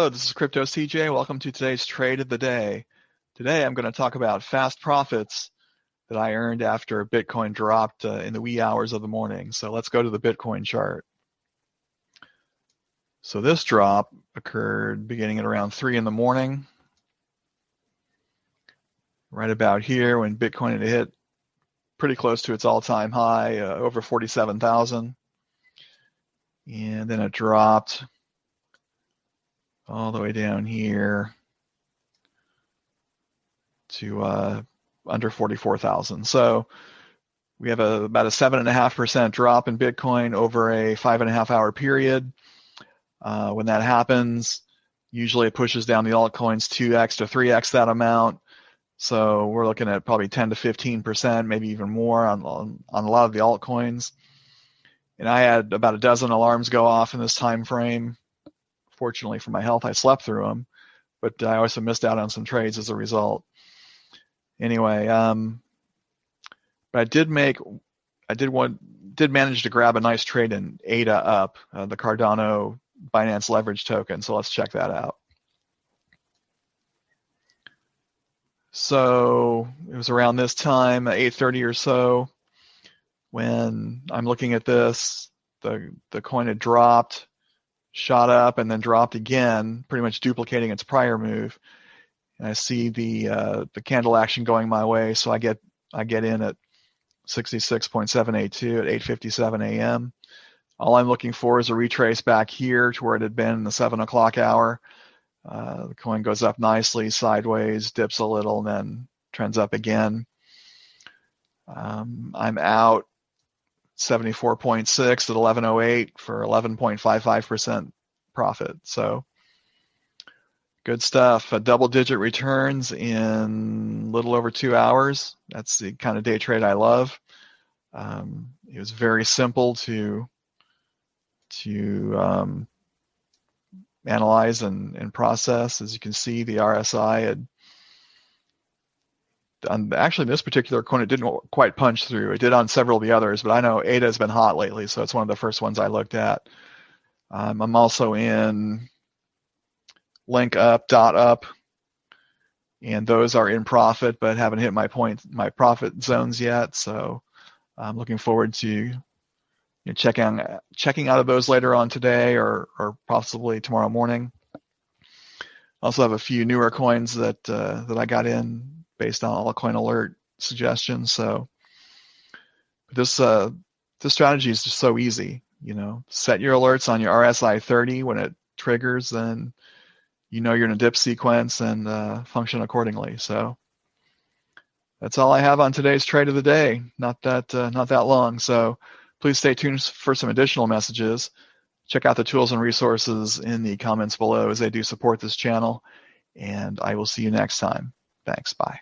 Hello, this is Crypto CJ. Welcome to today's trade of the day. Today I'm going to talk about fast profits that I earned after Bitcoin dropped in the wee hours of the morning. So let's go to the Bitcoin chart. So this drop occurred beginning at around 3 in the morning, right about here when Bitcoin had hit pretty close to its all-time high, over 47,000. And then it dropped all the way down here to under 44,000. So we have about a 7.5% drop in Bitcoin over a 5.5 hour period. When that happens, usually it pushes down the altcoins 2x to 3x that amount. So we're looking at probably 10 to 15%, maybe even more on a lot of the altcoins. And I had about a dozen alarms go off in this time frame. Fortunately for my health, I slept through them, but I also missed out on some trades as a result. Anyway, but I did manage to grab a nice trade in ADA up, the Cardano Binance leverage token. So let's check that out. So it was around this time, 8:30 or so, when I'm looking at this. The coin had dropped, shot up, and then dropped again, pretty much duplicating its prior move. And I see the candle action going my way, so I get in at 66.782 at 8:57 a.m. All I'm looking for is a retrace back here to where it had been in the 7 o'clock hour. The coin goes up nicely, sideways, dips a little, and then trends up again. I'm out 74.6 at 11:08 for 11.55% profit. So good stuff. Double-digit returns in a little over 2 hours. That's the kind of day trade I love. It was very simple to analyze and process. As you can see, the RSI had, actually this particular coin, it didn't quite punch through. It did on several of the others, but I know ADA has been hot lately, so it's one of the first ones I looked at. I'm also in Link Up, Dot Up, and those are in profit, but haven't hit my profit zones yet. So I'm looking forward to checking out of those later on today or possibly tomorrow morning. Also have a few newer coins that I got in based on altcoin alert suggestions. So this strategy is just so easy. Set your alerts on your RSI 30 when it triggers, then you're in a dip sequence and function accordingly. So that's all I have on today's trade of the day. Not that long. So please stay tuned for some additional messages. Check out the tools and resources in the comments below, as they do support this channel. And I will see you next time. Thanks. Bye.